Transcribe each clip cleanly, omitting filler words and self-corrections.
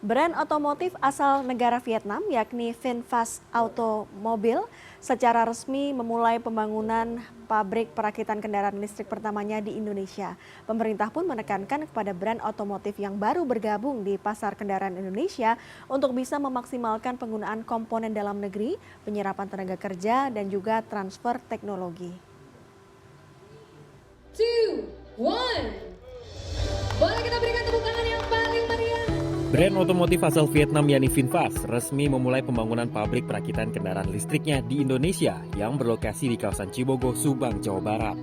Brand otomotif asal negara Vietnam yakni VinFast Automobile secara resmi memulai pembangunan pabrik perakitan kendaraan listrik pertamanya di Indonesia. Pemerintah pun menekankan kepada brand otomotif yang baru bergabung di pasar kendaraan Indonesia untuk bisa memaksimalkan penggunaan komponen dalam negeri, penyerapan tenaga kerja, dan juga transfer teknologi. 2, 1. Boleh kita berikan tepuk tangan yang paling meriah. Brand otomotif asal Vietnam yakni VinFast resmi memulai pembangunan pabrik perakitan kendaraan listriknya di Indonesia yang berlokasi di kawasan Cibogo, Subang, Jawa Barat.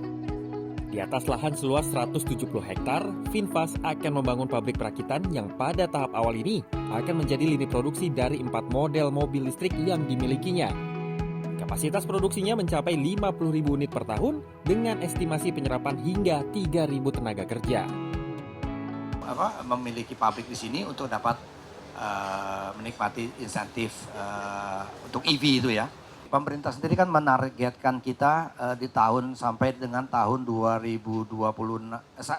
Di atas lahan seluas 170 hektar, VinFast akan membangun pabrik perakitan yang pada tahap awal ini akan menjadi lini produksi dari 4 model mobil listrik yang dimilikinya. Kapasitas produksinya mencapai 50.000 unit per tahun dengan estimasi penyerapan hingga 3.000 tenaga kerja. Memiliki pabrik di sini untuk dapat menikmati insentif untuk EV itu ya. Pemerintah sendiri kan menargetkan kita di tahun sampai dengan tahun 2020,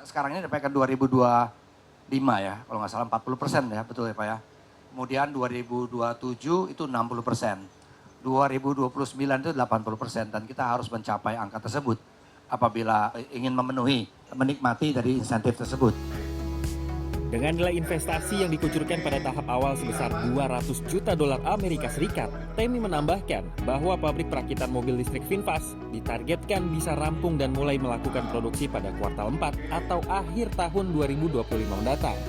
sekarang ini dapatkan 2025 ya, kalau nggak salah 40% ya, betul ya Pak ya. Kemudian 2027 itu 60%, 2029 itu 80%, dan kita harus mencapai angka tersebut apabila ingin menikmati dari insentif tersebut. Dengan nilai investasi yang dikucurkan pada tahap awal sebesar 200 juta dolar Amerika Serikat, Temi menambahkan bahwa pabrik perakitan mobil listrik VinFast ditargetkan bisa rampung dan mulai melakukan produksi pada kuartal 4 atau akhir tahun 2025 mendatang.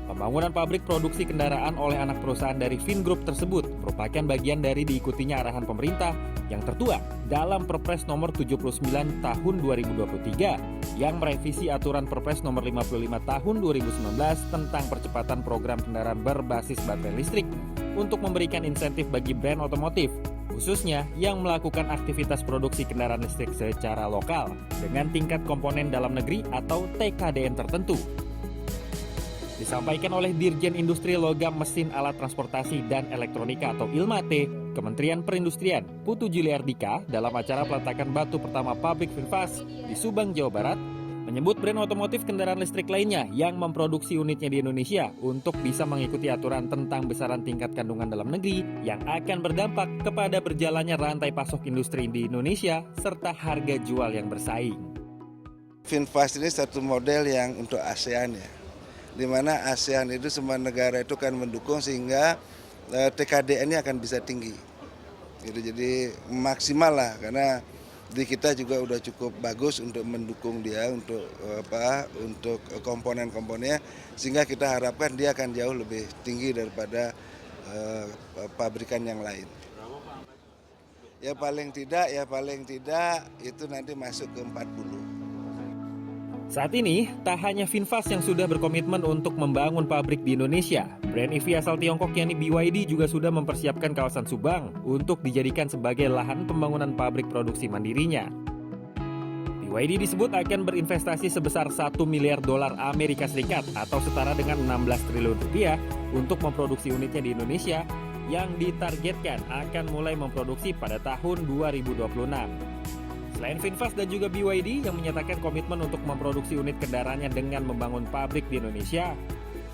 Pembangunan pabrik produksi kendaraan oleh anak perusahaan dari Vingroup tersebut merupakan bagian dari diikutinya arahan pemerintah yang tertuang dalam Perpres nomor 79 tahun 2023 yang merevisi aturan Perpres nomor 55 tahun 2019 tentang percepatan program kendaraan berbasis baterai listrik untuk memberikan insentif bagi brand otomotif, khususnya yang melakukan aktivitas produksi kendaraan listrik secara lokal dengan tingkat komponen dalam negeri atau TKDN tertentu. Disampaikan oleh Dirjen Industri Logam Mesin Alat Transportasi dan Elektronika atau ILMATE, Kementerian Perindustrian, Putu Juliardika dalam acara peletakan batu pertama pabrik VinFast di Subang, Jawa Barat, menyebut brand otomotif kendaraan listrik lainnya yang memproduksi unitnya di Indonesia untuk bisa mengikuti aturan tentang besaran tingkat kandungan dalam negeri yang akan berdampak kepada berjalannya rantai pasok industri di Indonesia serta harga jual yang bersaing. VinFast ini satu model yang untuk ASEAN ya, di mana ASEAN itu semua negara itu kan mendukung sehingga TKDN-nya akan bisa tinggi. Jadi maksimal lah, karena di kita juga udah cukup bagus untuk mendukung dia untuk komponen-komponennya, sehingga kita harapkan dia akan jauh lebih tinggi daripada pabrikan yang lain. Ya paling tidak itu nanti masuk ke 40. Saat ini, tak hanya VinFast yang sudah berkomitmen untuk membangun pabrik di Indonesia, brand EV asal Tiongkok yakni BYD juga sudah mempersiapkan kawasan Subang untuk dijadikan sebagai lahan pembangunan pabrik produksi mandirinya. BYD disebut akan berinvestasi sebesar 1 miliar dolar Amerika Serikat atau setara dengan 16 triliun rupiah untuk memproduksi unitnya di Indonesia yang ditargetkan akan mulai memproduksi pada tahun 2026. Selain VinFast dan juga BYD yang menyatakan komitmen untuk memproduksi unit kendaraannya dengan membangun pabrik di Indonesia,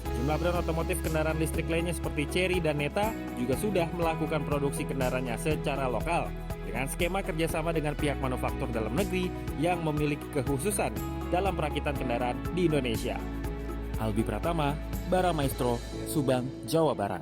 sejumlah brand otomotif kendaraan listrik lainnya seperti Chery dan Neta juga sudah melakukan produksi kendaraannya secara lokal dengan skema kerjasama dengan pihak manufaktur dalam negeri yang memiliki kekhususan dalam perakitan kendaraan di Indonesia. Albi Pratama, Baramaestro, Subang, Jawa Barat.